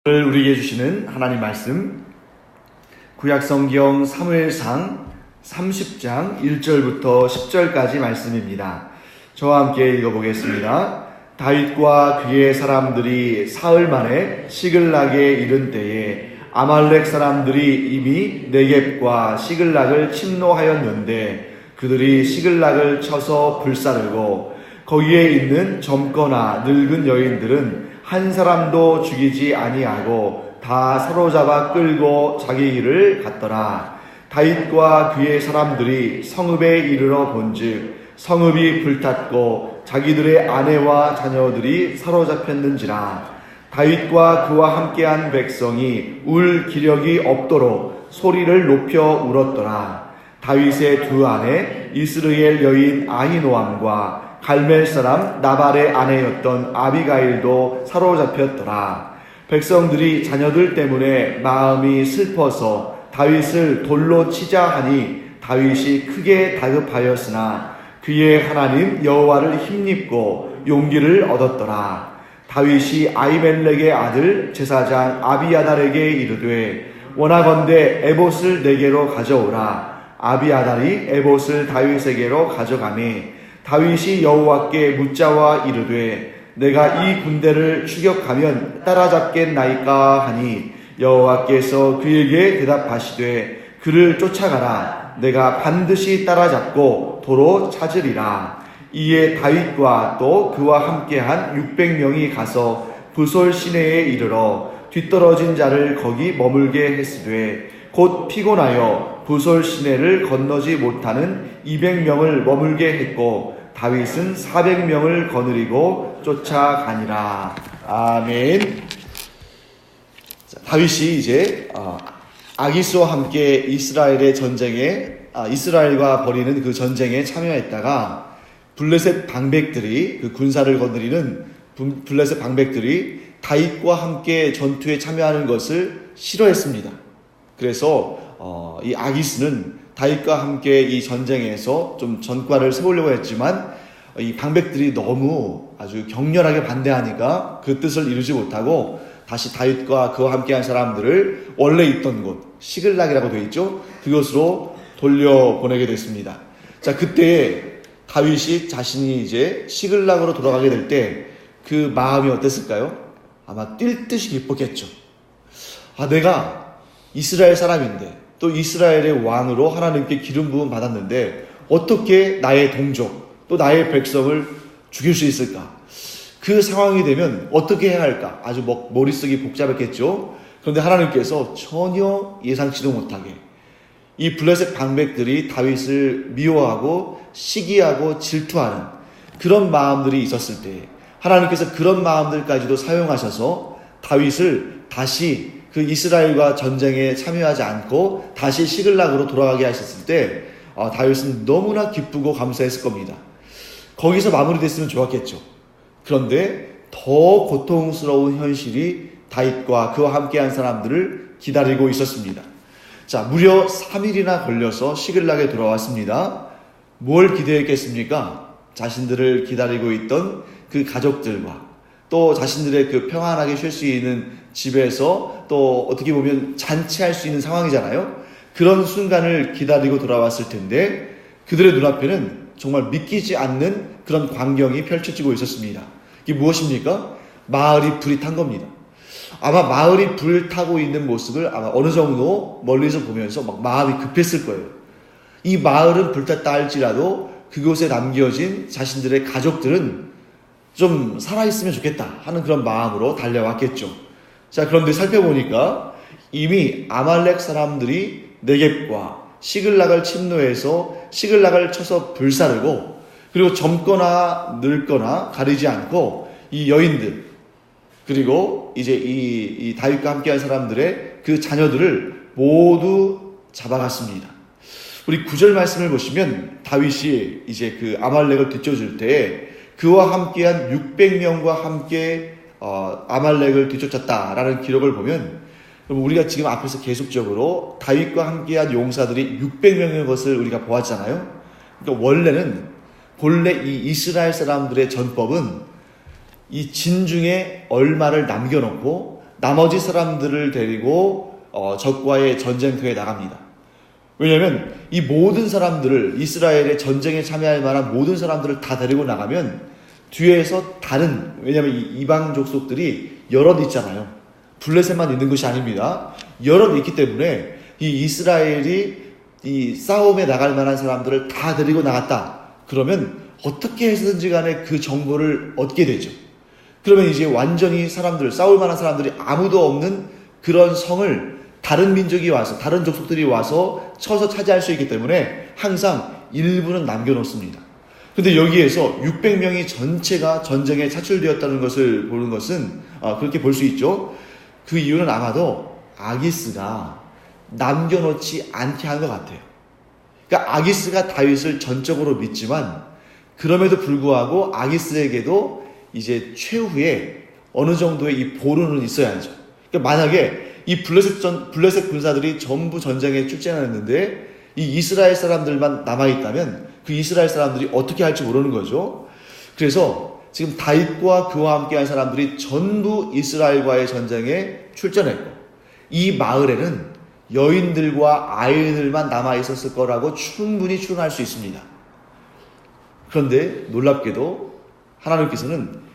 오늘 우리에게 주시는 하나님 말씀 구약성경 사무엘상 30장 1절부터 10절까지 말씀입니다. 저와 함께 읽어보겠습니다. 다윗과 그의 사람들이 사흘 만에 시글락에 이른 때에 아말렉 사람들이 이미 네겝과 시글락을 침노하였는데 그들이 시글락을 쳐서 불사르고 거기에 있는 젊거나 늙은 여인들은 한 사람도 죽이지 아니하고 다 사로잡아 끌고 자기 길을 갔더라. 다윗과 그의 사람들이 성읍에 이르러 본즉 성읍이 불탔고 자기들의 아내와 자녀들이 사로잡혔는지라. 다윗과 그와 함께한 백성이 울 기력이 없도록 소리를 높여 울었더라. 다윗의 두 아내 이스라엘 여인 아히노암과 갈멜 사람 나발의 아내였던 아비가일도 사로잡혔더라. 백성들이 자녀들 때문에 마음이 슬퍼서 다윗을 돌로 치자 하니 다윗이 크게 다급하였으나 그의 하나님 여호와를 힘입고 용기를 얻었더라. 다윗이 아히멜렉의 아들 제사장 아비아달에게 이르되 원하건대 에봇을 내게로 가져오라. 아비아달이 에봇을 다윗에게로 가져가매 다윗이 여호와께 묻자와 이르되 내가 이 군대를 추격하면 따라잡겠나이까 하니 여호와께서 그에게 대답하시되 그를 쫓아가라. 내가 반드시 따라잡고 도로 찾으리라. 이에 다윗과 또 그와 함께한 600명이 가서 부솔 시내에 이르러 뒤떨어진 자를 거기 머물게 했으되 곧 피곤하여 부솔 시내를 건너지 못하는 200명을 머물게 했고 다윗은 400명을 거느리고 쫓아가니라. 아멘. 다윗이 이제 아기스와 함께 이스라엘의 전쟁에 이스라엘과 벌이는 그 전쟁에 참여했다가 블레셋 방백들이 그 군사를 거느리는 블레셋 방백들이 다윗과 함께 전투에 참여하는 것을 싫어했습니다. 그래서 이 아기스는 다윗과 함께 이 전쟁에서 좀 전과를 세우려고 했지만 이 방백들이 너무 아주 격렬하게 반대하니까 그 뜻을 이루지 못하고 다시 다윗과 그와 함께한 사람들을 원래 있던 곳 시글락이라고 되어 있죠. 그것으로 돌려보내게 됐습니다. 자, 그때 다윗이 자신이 이제 시글락으로 돌아가게 될 때 그 마음이 어땠을까요? 아마 뛸 듯이 기뻤겠죠. 내가 이스라엘 사람인데 또 이스라엘의 왕으로 하나님께 기름 부음 받았는데 어떻게 나의 동족 또 나의 백성을 죽일 수 있을까? 그 상황이 되면 어떻게 해야 할까? 아주 머릿속이 복잡했겠죠. 그런데 하나님께서 전혀 예상치도 못하게 이 블레셋 방백들이 다윗을 미워하고 시기하고 질투하는 그런 마음들이 있었을 때 하나님께서 그런 마음들까지도 사용하셔서 다윗을 다시 그 이스라엘과 전쟁에 참여하지 않고 다시 시글락으로 돌아가게 하셨을 때 다윗은 너무나 기쁘고 감사했을 겁니다. 거기서 마무리됐으면 좋았겠죠. 그런데 더 고통스러운 현실이 다윗과 그와 함께한 사람들을 기다리고 있었습니다. 자, 무려 3일이나 걸려서 시글락에 돌아왔습니다. 뭘 기대했겠습니까? 자신들을 기다리고 있던 그 가족들과 또 자신들의 그 평안하게 쉴 수 있는 집에서 또 어떻게 보면 잔치할 수 있는 상황이잖아요. 그런 순간을 기다리고 돌아왔을 텐데 그들의 눈앞에는 정말 믿기지 않는 그런 광경이 펼쳐지고 있었습니다. 이게 무엇입니까? 마을이 불이 탄 겁니다. 아마 마을이 불 타고 있는 모습을 아마 어느 정도 멀리서 보면서 막 마음이 급했을 거예요. 이 마을은 불탔다 할지라도 그곳에 남겨진 자신들의 가족들은 좀 살아있으면 좋겠다 하는 그런 마음으로 달려왔겠죠. 자, 그런데 살펴보니까 이미 아말렉 사람들이 네겝과 시글락을 침노해서 시글락을 쳐서 불사르고 그리고 젊거나 늙거나 가리지 않고 이 여인들 그리고 이제 이 다윗과 함께한 사람들의 그 자녀들을 모두 잡아갔습니다. 우리 9절 말씀을 보시면 다윗이 이제 그 아말렉을 뒤쫓을 때 그와 함께한 600명과 함께 아말렉을 뒤쫓았다라는 기록을 보면 그럼 우리가 지금 앞에서 계속적으로 다윗과 함께한 용사들이 600명의 것을 우리가 보았잖아요. 그러니까 본래 이 이스라엘 사람들의 전법은 이 진중에 얼마를 남겨놓고 나머지 사람들을 데리고 적과의 전쟁터에 나갑니다. 왜냐하면 이 모든 사람들을, 이스라엘의 전쟁에 참여할 만한 모든 사람들을 다 데리고 나가면 뒤에서 다른, 왜냐하면 이 이방 족속들이 여럿 있잖아요. 블레셋만 있는 것이 아닙니다. 여럿 있기 때문에 이 이스라엘이 이 싸움에 나갈 만한 사람들을 다 데리고 나갔다. 그러면 어떻게 해서든지 간에 그 정보를 얻게 되죠. 그러면 이제 완전히 사람들, 싸울 만한 사람들이 아무도 없는 그런 성을 다른 민족이 와서, 다른 족속들이 와서 쳐서 차지할 수 있기 때문에 항상 일부는 남겨놓습니다. 근데 여기에서 600명이 전체가 전쟁에 차출되었다는 것을 보는 것은 그렇게 볼 수 있죠. 그 이유는 아마도 아기스가 남겨놓지 않게 한 것 같아요. 그러니까 아기스가 다윗을 전적으로 믿지만 그럼에도 불구하고 아기스에게도 이제 최후에 어느 정도의 이 보루는 있어야죠. 그러니까 만약에 이 블레셋 군사들이 전부 전쟁에 출전했는데 이 이스라엘 사람들만 남아있다면 그 이스라엘 사람들이 어떻게 할지 모르는 거죠. 그래서 지금 다윗과 그와 함께한 사람들이 전부 이스라엘과의 전쟁에 출전했고 이 마을에는 여인들과 아이들만 남아있었을 거라고 충분히 추론할 수 있습니다. 그런데 놀랍게도 하나님께서는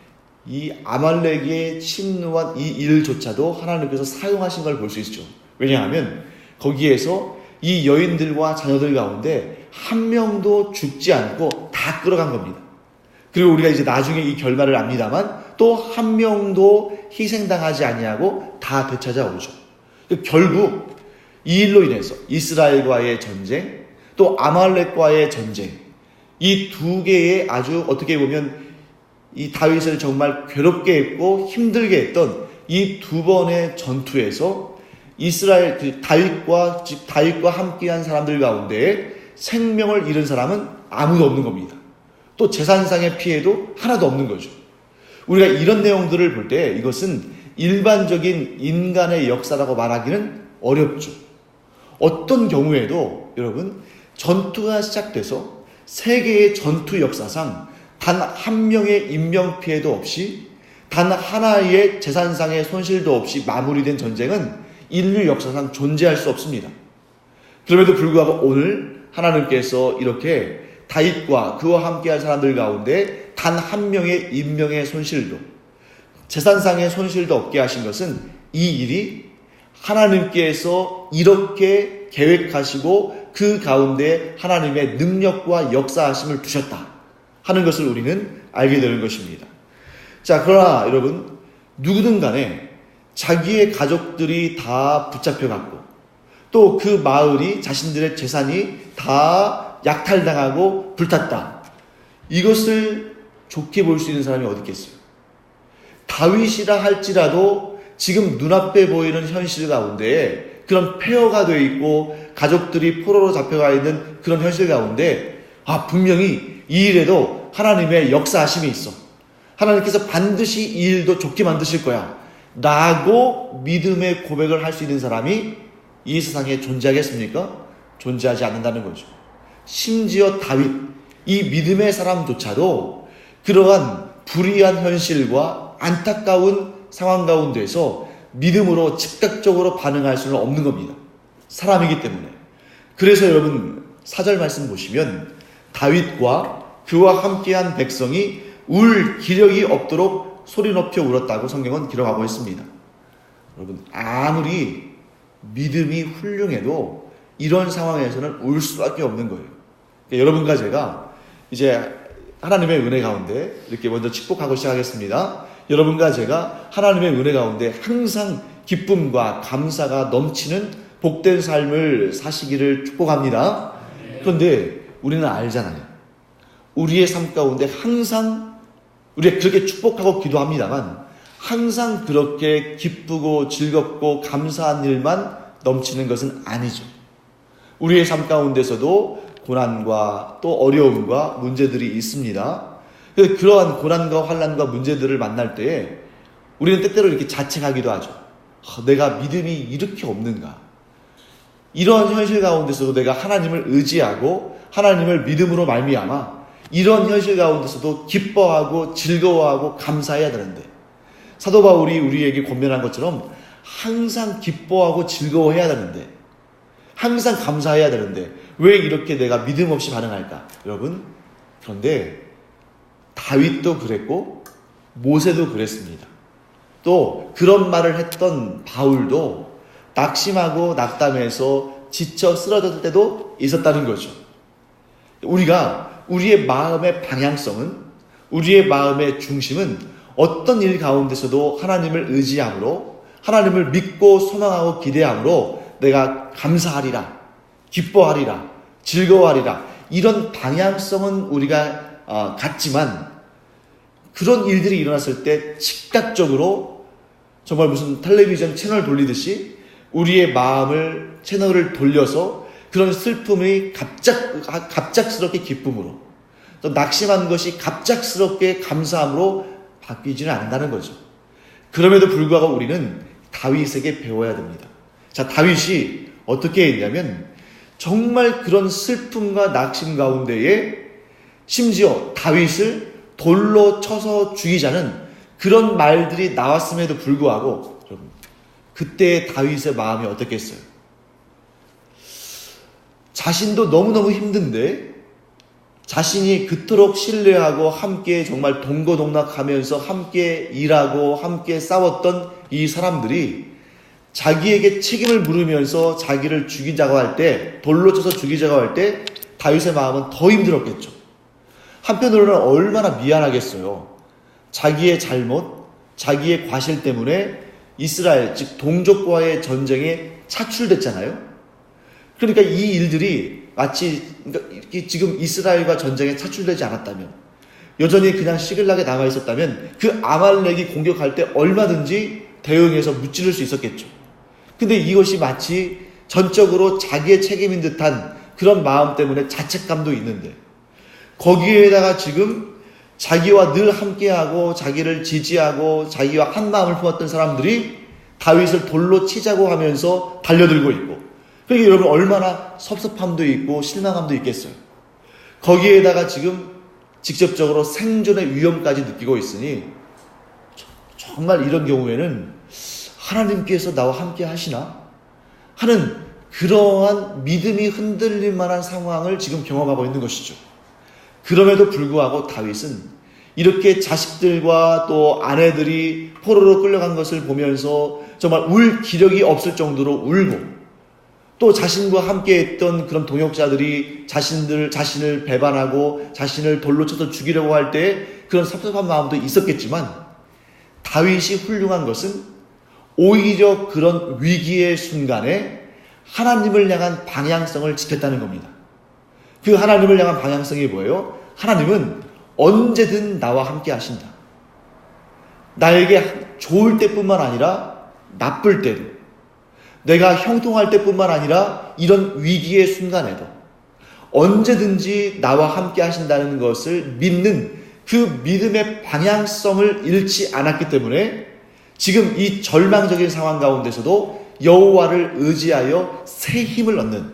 이 아말렉의 침노한 이 일조차도 하나님께서 사용하신 걸 볼 수 있죠. 왜냐하면 거기에서 이 여인들과 자녀들 가운데 한 명도 죽지 않고 다 끌어간 겁니다. 그리고 우리가 이제 나중에 이 결말을 압니다만 또 한 명도 희생당하지 아니하고 다 되찾아오죠. 결국 이 일로 인해서 이스라엘과의 전쟁, 또 아말렉과의 전쟁, 이 두 개의 아주 어떻게 보면 이 다윗을 정말 괴롭게 했고 힘들게 했던 이 두 번의 전투에서 이스라엘 다윗과 함께한 사람들 가운데 생명을 잃은 사람은 아무도 없는 겁니다. 또 재산상의 피해도 하나도 없는 거죠. 우리가 이런 내용들을 볼 때 이것은 일반적인 인간의 역사라고 말하기는 어렵죠. 어떤 경우에도 여러분 전투가 시작돼서 세계의 전투 역사상 단 한 명의 인명 피해도 없이 단 하나의 재산상의 손실도 없이 마무리된 전쟁은 인류 역사상 존재할 수 없습니다. 그럼에도 불구하고 오늘 하나님께서 이렇게 다윗과 그와 함께한 사람들 가운데 단 한 명의 인명의 손실도 재산상의 손실도 없게 하신 것은 이 일이 하나님께서 이렇게 계획하시고 그 가운데 하나님의 능력과 역사하심을 두셨다 하는 것을 우리는 알게 되는 것입니다. 자, 그러나 여러분 누구든 간에 자기의 가족들이 다 붙잡혀갔고 또 그 마을이 자신들의 재산이 다 약탈당하고 불탔다. 이것을 좋게 볼 수 있는 사람이 어디 있겠어요? 다윗이라 할지라도 지금 눈앞에 보이는 현실 가운데 그런 폐허가 되어 있고 가족들이 포로로 잡혀가 있는 그런 현실 가운데 분명히 이 일에도 하나님의 역사하심이 있어. 하나님께서 반드시 이 일도 좋게 만드실 거야 라고 믿음의 고백을 할 수 있는 사람이 이 세상에 존재하겠습니까? 존재하지 않는다는 거죠. 심지어 다윗, 이 믿음의 사람조차도 그러한 불의한 현실과 안타까운 상황 가운데서 믿음으로 즉각적으로 반응할 수는 없는 겁니다. 사람이기 때문에. 그래서 여러분 4절 말씀 보시면 다윗과 그와 함께한 백성이 울 기력이 없도록 소리 높여 울었다고 성경은 기록하고 있습니다. 여러분 아무리 믿음이 훌륭해도 이런 상황에서는 울 수밖에 없는 거예요. 여러분과 제가 이제 하나님의 은혜 가운데 이렇게 먼저 축복하고 시작하겠습니다. 여러분과 제가 하나님의 은혜 가운데 항상 기쁨과 감사가 넘치는 복된 삶을 사시기를 축복합니다. 그런데 우리는 알잖아요. 우리의 삶 가운데 항상 우리가 그렇게 축복하고 기도합니다만 항상 그렇게 기쁘고 즐겁고 감사한 일만 넘치는 것은 아니죠. 우리의 삶 가운데서도 고난과 또 어려움과 문제들이 있습니다. 그러한 고난과 환난과 문제들을 만날 때에 우리는 때때로 이렇게 자책하기도 하죠. 내가 믿음이 이렇게 없는가? 이러한 현실 가운데서도 내가 하나님을 의지하고 하나님을 믿음으로 말미암아 이런 현실 가운데서도 기뻐하고 즐거워하고 감사해야 되는데 사도 바울이 우리에게 권면한 것처럼 항상 기뻐하고 즐거워해야 되는데, 항상 감사해야 되는데 왜 이렇게 내가 믿음 없이 반응할까? 여러분, 그런데 다윗도 그랬고 모세도 그랬습니다. 또 그런 말을 했던 바울도 낙심하고 낙담해서 지쳐 쓰러졌을 때도 있었다는 거죠. 우리가 우리의 마음의 방향성은, 우리의 마음의 중심은 어떤 일 가운데서도 하나님을 의지함으로, 하나님을 믿고 소망하고 기대함으로 내가 감사하리라, 기뻐하리라, 즐거워하리라, 이런 방향성은 우리가 갖지만, 그런 일들이 일어났을 때 즉각적으로 정말 무슨 텔레비전 채널 돌리듯이 우리의 마음을, 채널을 돌려서 그런 슬픔이 갑작스럽게 기쁨으로, 또 낙심한 것이 갑작스럽게 감사함으로 바뀌지는 않는다는 거죠. 그럼에도 불구하고 우리는 다윗에게 배워야 됩니다. 자, 다윗이 어떻게 했냐면 정말 그런 슬픔과 낙심 가운데에 심지어 다윗을 돌로 쳐서 죽이자는 그런 말들이 나왔음에도 불구하고 그때 다윗의 마음이 어떻겠어요? 자신도 너무너무 힘든데 자신이 그토록 신뢰하고 함께 정말 동거동락하면서 함께 일하고 함께 싸웠던 이 사람들이 자기에게 책임을 물으면서 자기를 죽이자고 할 때, 돌로 쳐서 죽이자고 할 때 다윗의 마음은 더 힘들었겠죠. 한편으로는 얼마나 미안하겠어요. 자기의 잘못, 자기의 과실 때문에 이스라엘, 즉 동족과의 전쟁에 차출됐잖아요. 그러니까 이 일들이 마치 지금 이스라엘과 전쟁에 차출되지 않았다면, 여전히 그냥 시글락에 남아있었다면 그 아말렉이 공격할 때 얼마든지 대응해서 무찌를 수 있었겠죠. 근데 이것이 마치 전적으로 자기의 책임인 듯한 그런 마음 때문에 자책감도 있는데, 거기에다가 지금 자기와 늘 함께하고 자기를 지지하고 자기와 한 마음을 품었던 사람들이 다윗을 돌로 치자고 하면서 달려들고 있고, 그러니까 여러분 얼마나 섭섭함도 있고 실망함도 있겠어요. 거기에다가 지금 직접적으로 생존의 위험까지 느끼고 있으니 정말 이런 경우에는 하나님께서 나와 함께 하시나 하는 그러한 믿음이 흔들릴 만한 상황을 지금 경험하고 있는 것이죠. 그럼에도 불구하고 다윗은 이렇게 자식들과 또 아내들이 포로로 끌려간 것을 보면서 정말 울 기력이 없을 정도로 울고, 또 자신과 함께 했던 그런 동역자들이 자신을 배반하고 자신을 돌로 쳐서 죽이려고 할 때 그런 섭섭한 마음도 있었겠지만, 다윗이 훌륭한 것은 오히려 그런 위기의 순간에 하나님을 향한 방향성을 지켰다는 겁니다. 그 하나님을 향한 방향성이 뭐예요? 하나님은 언제든 나와 함께 하신다. 나에게 좋을 때뿐만 아니라 나쁠 때도, 내가 형통할 때뿐만 아니라 이런 위기의 순간에도 언제든지 나와 함께 하신다는 것을 믿는 그 믿음의 방향성을 잃지 않았기 때문에 지금 이 절망적인 상황 가운데서도 여호와를 의지하여 새 힘을 얻는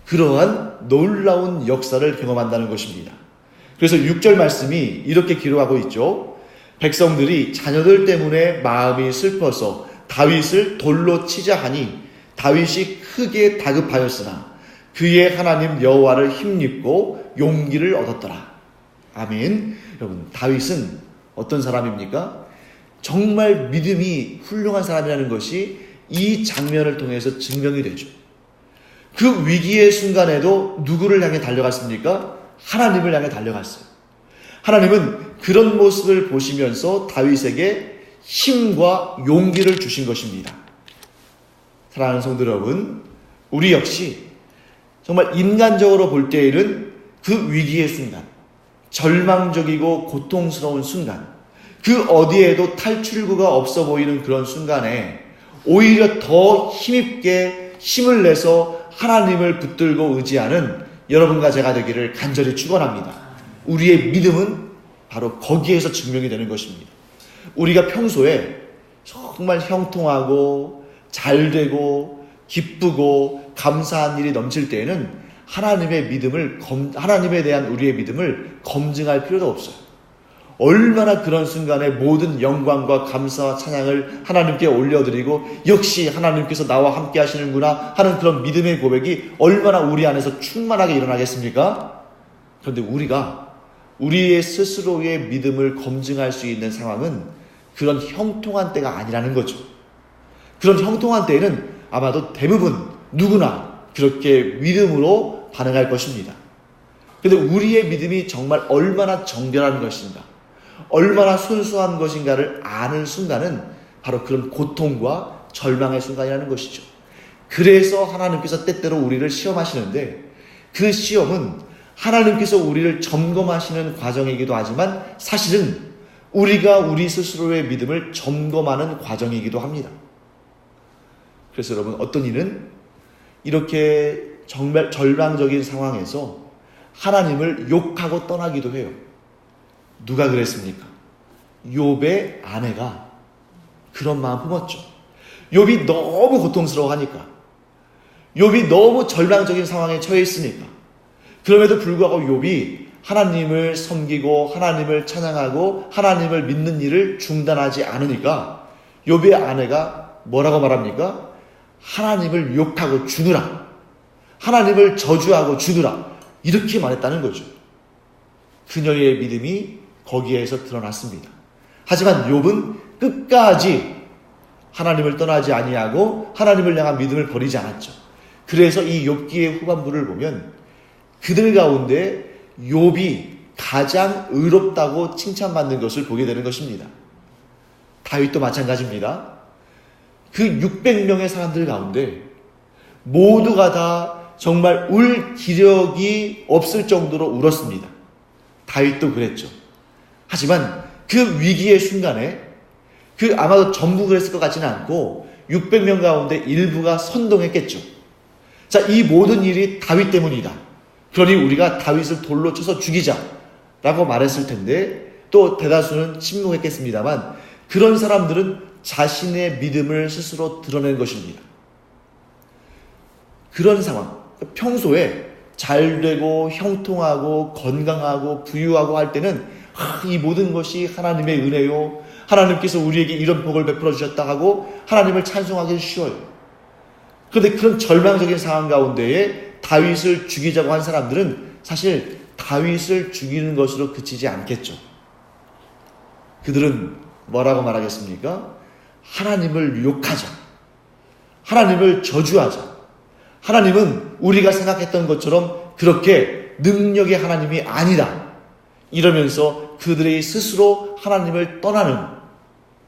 그러한 놀라운 역사를 경험한다는 것입니다. 그래서 6절 말씀이 이렇게 기록하고 있죠. 백성들이 자녀들 때문에 마음이 슬퍼서 다윗을 돌로 치자 하니 다윗이 크게 다급하였으나 그의 하나님 여호와를 힘입고 용기를 얻었더라. 아멘. 여러분, 다윗은 어떤 사람입니까? 정말 믿음이 훌륭한 사람이라는 것이 이 장면을 통해서 증명이 되죠. 그 위기의 순간에도 누구를 향해 달려갔습니까? 하나님을 향해 달려갔어요. 하나님은 그런 모습을 보시면서 다윗에게 힘과 용기를 주신 것입니다. 사랑하는 성도 여러분, 우리 역시 정말 인간적으로 볼 때에는 그 위기의 순간, 절망적이고 고통스러운 순간, 그 어디에도 탈출구가 없어 보이는 그런 순간에 오히려 더 힘있게 힘을 내서 하나님을 붙들고 의지하는 여러분과 제가 되기를 간절히 축원합니다. 우리의 믿음은 바로 거기에서 증명이 되는 것입니다. 우리가 평소에 정말 형통하고 잘되고 기쁘고 감사한 일이 넘칠 때에는 하나님의 믿음을 하나님에 대한 우리의 믿음을 검증할 필요도 없어요. 얼마나 그런 순간에 모든 영광과 감사와 찬양을 하나님께 올려드리고 역시 하나님께서 나와 함께 하시는구나 하는 그런 믿음의 고백이 얼마나 우리 안에서 충만하게 일어나겠습니까? 그런데 우리가 우리의 스스로의 믿음을 검증할 수 있는 상황은 그런 형통한 때가 아니라는 거죠. 그런 형통한 때에는 아마도 대부분 누구나 그렇게 믿음으로 반응할 것입니다. 그런데 우리의 믿음이 정말 얼마나 정결한 것인가, 얼마나 순수한 것인가를 아는 순간은 바로 그런 고통과 절망의 순간이라는 것이죠. 그래서 하나님께서 때때로 우리를 시험하시는데 그 시험은 하나님께서 우리를 점검하시는 과정이기도 하지만 사실은 우리가 우리 스스로의 믿음을 점검하는 과정이기도 합니다. 그래서 여러분, 어떤 이는 이렇게 정말 절망적인 상황에서 하나님을 욕하고 떠나기도 해요. 누가 그랬습니까? 욥의 아내가 그런 마음 품었죠. 욥이 너무 고통스러워하니까, 욥이 너무 절망적인 상황에 처해 있으니까. 그럼에도 불구하고 욥이 하나님을 섬기고 하나님을 찬양하고 하나님을 믿는 일을 중단하지 않으니까 욥의 아내가 뭐라고 말합니까? 하나님을 욕하고 죽으라, 하나님을 저주하고 죽으라, 이렇게 말했다는 거죠. 그녀의 믿음이 거기에서 드러났습니다. 하지만 욥은 끝까지 하나님을 떠나지 아니하고 하나님을 향한 믿음을 버리지 않았죠. 그래서 이 욥기의 후반부를 보면 그들 가운데 욥이 가장 의롭다고 칭찬받는 것을 보게 되는 것입니다. 다윗도 마찬가지입니다. 그 600명의 사람들 가운데 모두가 다 정말 울 기력이 없을 정도로 울었습니다. 다윗도 그랬죠. 하지만 그 위기의 순간에 아마도 전부 그랬을 것 같지는 않고 600명 가운데 일부가 선동했겠죠. 자, 이 모든 일이 다윗 때문이다. 그러니 우리가 다윗을 돌로 쳐서 죽이자라고 말했을 텐데 또 대다수는 침묵했겠습니다만 그런 사람들은 자신의 믿음을 스스로 드러낸 것입니다. 그런 상황, 평소에 잘되고 형통하고 건강하고 부유하고 할 때는 이 모든 것이 하나님의 은혜요, 하나님께서 우리에게 이런 복을 베풀어 주셨다 하고 하나님을 찬송하기 쉬워요. 그런데 그런 절망적인 상황 가운데에 다윗을 죽이자고 한 사람들은 사실 다윗을 죽이는 것으로 그치지 않겠죠. 그들은 뭐라고 말하겠습니까? 하나님을 욕하자, 하나님을 저주하자, 하나님은 우리가 생각했던 것처럼 그렇게 능력의 하나님이 아니다, 이러면서 그들의 스스로 하나님을 떠나는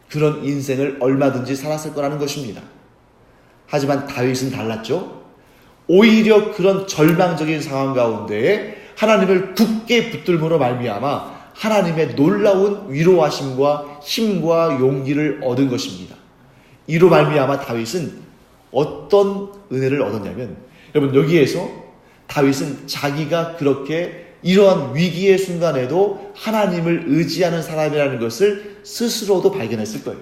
그런 인생을 얼마든지 살았을 거라는 것입니다. 하지만 다윗은 달랐죠. 오히려 그런 절망적인 상황 가운데에 하나님을 굳게 붙들므로 말미암아 하나님의 놀라운 위로하심과 힘과 용기를 얻은 것입니다. 이로 말미암아 다윗은 어떤 은혜를 얻었냐면, 여러분, 여기에서 다윗은 자기가 그렇게 이러한 위기의 순간에도 하나님을 의지하는 사람이라는 것을 스스로도 발견했을 거예요.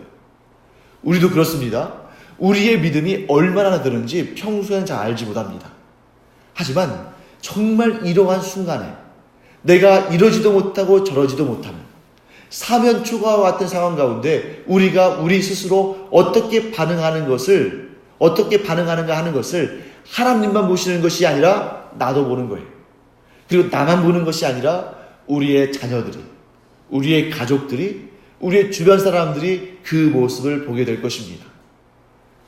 우리도 그렇습니다. 우리의 믿음이 얼마나 되는지 평소엔 잘 알지 못합니다. 하지만 정말 이러한 순간에 내가 이러지도 못하고 저러지도 못하는 사면 초가와 같은 상황 가운데 우리가 우리 스스로 어떻게 반응하는가 하는 것을 하나님만 보시는 것이 아니라 나도 보는 거예요. 그리고 나만 보는 것이 아니라 우리의 자녀들이, 우리의 가족들이, 우리의 주변 사람들이 그 모습을 보게 될 것입니다.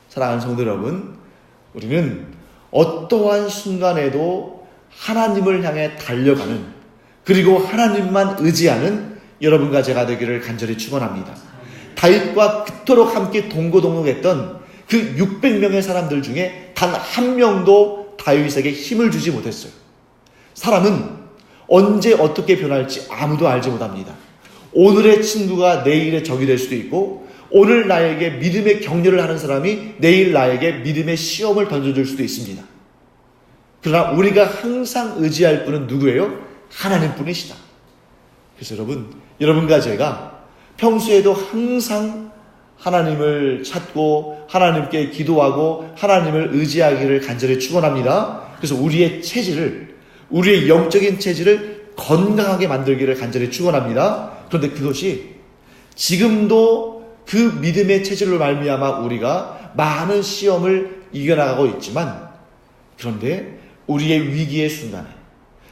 사랑하는 성도 여러분, 우리는 어떠한 순간에도 하나님을 향해 달려가는, 그리고 하나님만 의지하는 여러분과 제가 되기를 간절히 축원합니다. 다윗과 그토록 함께 동고동락했던 그 600명의 사람들 중에 단 한 명도 다윗에게 힘을 주지 못했어요. 사람은 언제 어떻게 변할지 아무도 알지 못합니다. 오늘의 친구가 내일의 적이 될 수도 있고, 오늘 나에게 믿음의 격려를 하는 사람이 내일 나에게 믿음의 시험을 던져줄 수도 있습니다. 그러나 우리가 항상 의지할 분은 누구예요? 하나님뿐이시다. 그래서 여러분과 제가 평소에도 항상 하나님을 찾고 하나님께 기도하고 하나님을 의지하기를 간절히 축원합니다. 그래서 우리의 영적인 체질을 건강하게 만들기를 간절히 축원합니다. 그런데 그것이 지금도 그 믿음의 체질로 말미암아 우리가 많은 시험을 이겨나가고 있지만, 그런데 우리의 위기의 순간에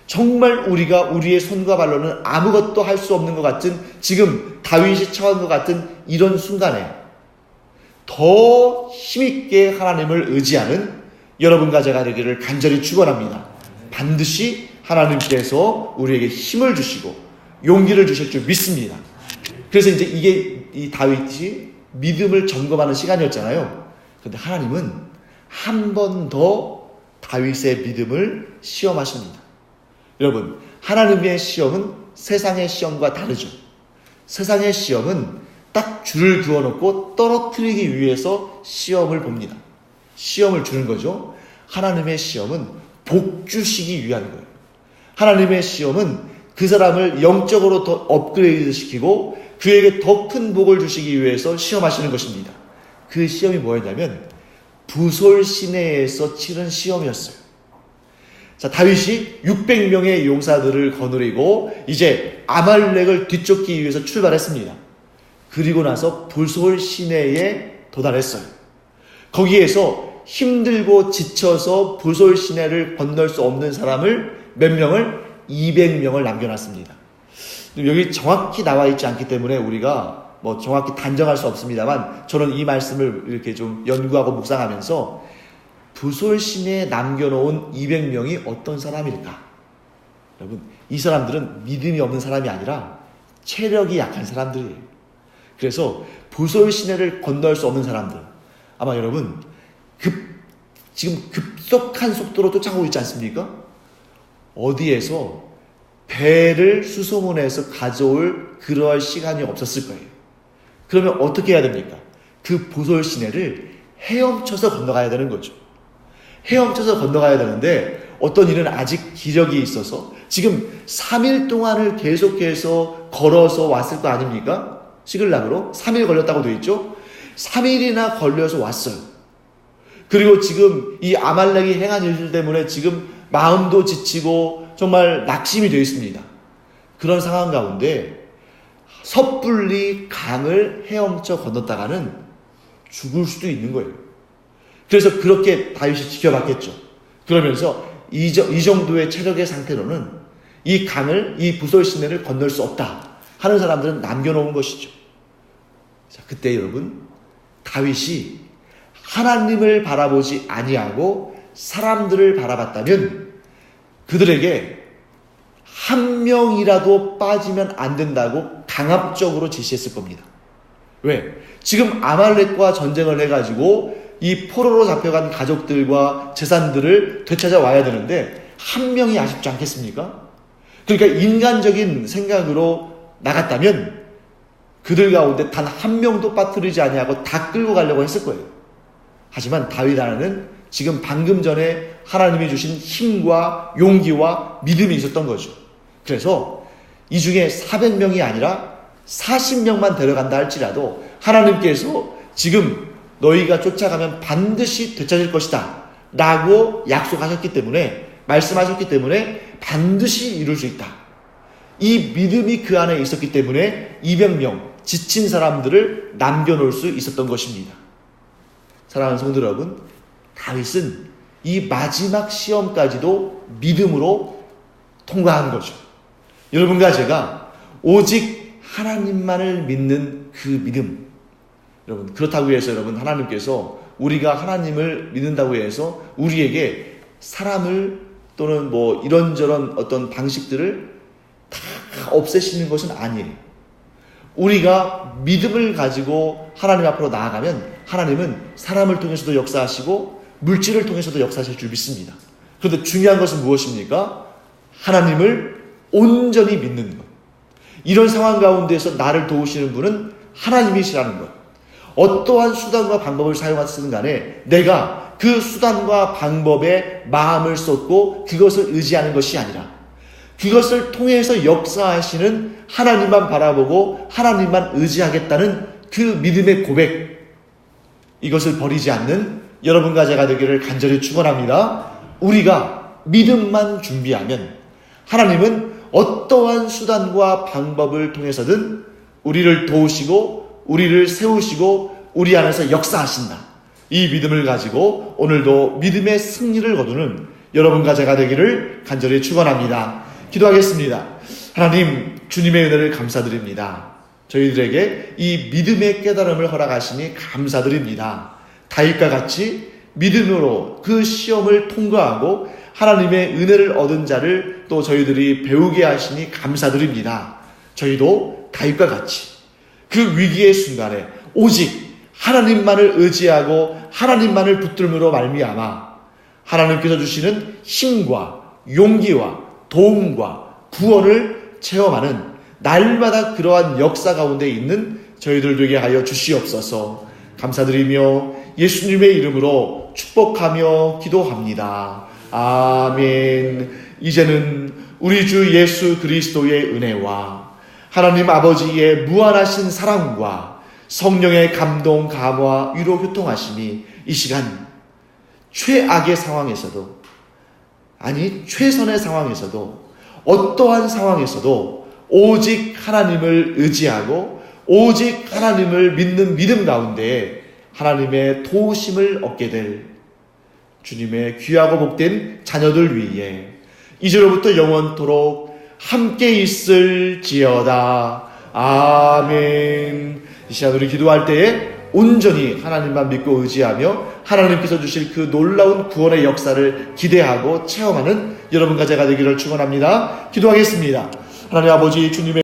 정말 우리가 우리의 손과 발로는 아무것도 할 수 없는 것 같은, 지금 다윗이 처한 것 같은 이런 순간에 더 힘있게 하나님을 의지하는 여러분과 제가 되기를 간절히 축원합니다. 반드시 하나님께서 우리에게 힘을 주시고 용기를 주실 줄 믿습니다. 그래서 이제 이게 이 다윗이 믿음을 점검하는 시간이었잖아요. 그런데 하나님은 한 번 더 다윗의 믿음을 시험하십니다. 여러분, 하나님의 시험은 세상의 시험과 다르죠. 세상의 시험은 딱 줄을 그어놓고 떨어뜨리기 위해서 시험을 봅니다. 시험을 주는 거죠. 하나님의 시험은 복 주시기 위한 거예요. 하나님의 시험은 그 사람을 영적으로 더 업그레이드 시키고 그에게 더 큰 복을 주시기 위해서 시험하시는 것입니다. 그 시험이 뭐였냐면 부솔 시내에서 치른 시험이었어요. 자, 다윗이 600명의 용사들을 거느리고 이제 아말렉을 뒤쫓기 위해서 출발했습니다. 그리고 나서 부솔 시내에 도달했어요. 거기에서 힘들고 지쳐서 부솔 시내를 건널 수 없는 사람을 몇 명을? 200명을 남겨놨습니다. 여기 정확히 나와 있지 않기 때문에 우리가 뭐 정확히 단정할 수 없습니다만, 저는 이 말씀을 이렇게 좀 연구하고 묵상하면서 부솔 시내에 남겨놓은 200명이 어떤 사람일까? 여러분, 이 사람들은 믿음이 없는 사람이 아니라 체력이 약한 사람들이에요. 그래서 부솔 시내를 건널 수 없는 사람들, 아마 여러분 지금 급속한 속도로 쫓아오고 있지 않습니까? 어디에서 배를 수소문해서 가져올 그러할 시간이 없었을 거예요. 그러면 어떻게 해야 됩니까? 그 부솔 시내를 헤엄쳐서 건너가야 되는 거죠. 헤엄쳐서 건너가야 되는데 어떤 이는 아직 기력이 있어서 지금 3일 동안을 계속해서 걸어서 왔을 거 아닙니까? 시글락으로 3일 걸렸다고 되어 있죠. 3일이나 걸려서 왔어요. 그리고 지금 이 아말렉이 행한 일들 때문에 지금 마음도 지치고 정말 낙심이 되어 있습니다. 그런 상황 가운데 섣불리 강을 헤엄쳐 건넜다가는 죽을 수도 있는 거예요. 그래서 그렇게 다윗이 지켜봤겠죠. 그러면서 이 정도의 체력의 상태로는 이 강을, 이 부솔 시내를 건널 수 없다 하는 사람들은 남겨놓은 것이죠. 자, 그때 여러분, 다윗이 하나님을 바라보지 아니하고 사람들을 바라봤다면 그들에게 한 명이라도 빠지면 안 된다고 강압적으로 지시했을 겁니다. 왜? 지금 아말렉과 전쟁을 해가지고 이 포로로 잡혀간 가족들과 재산들을 되찾아 와야 되는데 한 명이 아쉽지 않겠습니까? 그러니까 인간적인 생각으로 나갔다면 그들 가운데 단 한 명도 빠뜨리지 아니하고 다 끌고 가려고 했을 거예요. 하지만 다윗 안에는 지금 방금 전에 하나님이 주신 힘과 용기와 믿음이 있었던 거죠. 그래서 이 중에 400명이 아니라 40명만 데려간다 할지라도 하나님께서 지금 너희가 쫓아가면 반드시 되찾을 것이다 라고 약속하셨기 때문에, 말씀하셨기 때문에 반드시 이룰 수 있다. 이 믿음이 그 안에 있었기 때문에 200명 지친 사람들을 남겨놓을 수 있었던 것입니다. 사랑하는 성도 여러분, 다윗은 이 마지막 시험까지도 믿음으로 통과한 거죠. 여러분과 제가 오직 하나님만을 믿는 그 믿음, 여러분, 그렇다고 해서 여러분, 하나님께서 우리가 하나님을 믿는다고 해서 우리에게 사람을 또는 뭐 이런저런 어떤 방식들을 다 없애시는 것은 아니에요. 우리가 믿음을 가지고 하나님 앞으로 나아가면 하나님은 사람을 통해서도 역사하시고 물질을 통해서도 역사하실 줄 믿습니다. 그런데 중요한 것은 무엇입니까? 하나님을 온전히 믿는 것. 이런 상황 가운데서 나를 도우시는 분은 하나님이시라는 것. 어떠한 수단과 방법을 사용하시든 간에 내가 그 수단과 방법에 마음을 쏟고 그것을 의지하는 것이 아니라 그것을 통해서 역사하시는 하나님만 바라보고 하나님만 의지하겠다는 그 믿음의 고백, 이것을 버리지 않는 여러분과 제가 되기를 간절히 축원합니다. 우리가 믿음만 준비하면 하나님은 어떠한 수단과 방법을 통해서든 우리를 도우시고 우리를 세우시고 우리 안에서 역사하신다. 이 믿음을 가지고 오늘도 믿음의 승리를 거두는 여러분과 제가 되기를 간절히 축원합니다. 기도하겠습니다. 하나님, 주님의 은혜를 감사드립니다. 저희들에게 이 믿음의 깨달음을 허락하시니 감사드립니다. 다윗과 같이 믿음으로 그 시험을 통과하고 하나님의 은혜를 얻은 자를 또 저희들이 배우게 하시니 감사드립니다. 저희도 다윗과 같이 그 위기의 순간에 오직 하나님만을 의지하고 하나님만을 붙들므로 말미암아 하나님께서 주시는 힘과 용기와 도움과 구원을 체험하는 날마다 그러한 역사 가운데 있는 저희들 되게 하여 주시옵소서. 감사드리며 예수님의 이름으로 축복하며 기도합니다. 아멘. 이제는 우리 주 예수 그리스도의 은혜와 하나님 아버지의 무한하신 사랑과 성령의 감동, 감화, 위로, 교통하심이 이 시간 최악의 상황에서도, 아니 최선의 상황에서도, 어떠한 상황에서도 오직 하나님을 의지하고 오직 하나님을 믿는 믿음 가운데 하나님의 도우심을 얻게 될 주님의 귀하고 복된 자녀들 위해 이제로부터 영원토록 함께 있을지어다. 아멘. 이 시간 우리 기도할 때에 온전히 하나님만 믿고 의지하며 하나님께서 주실 그 놀라운 구원의 역사를 기대하고 체험하는 여러분과 제가 되기를 축원합니다. 기도하겠습니다. 하나님 아버지, 주님의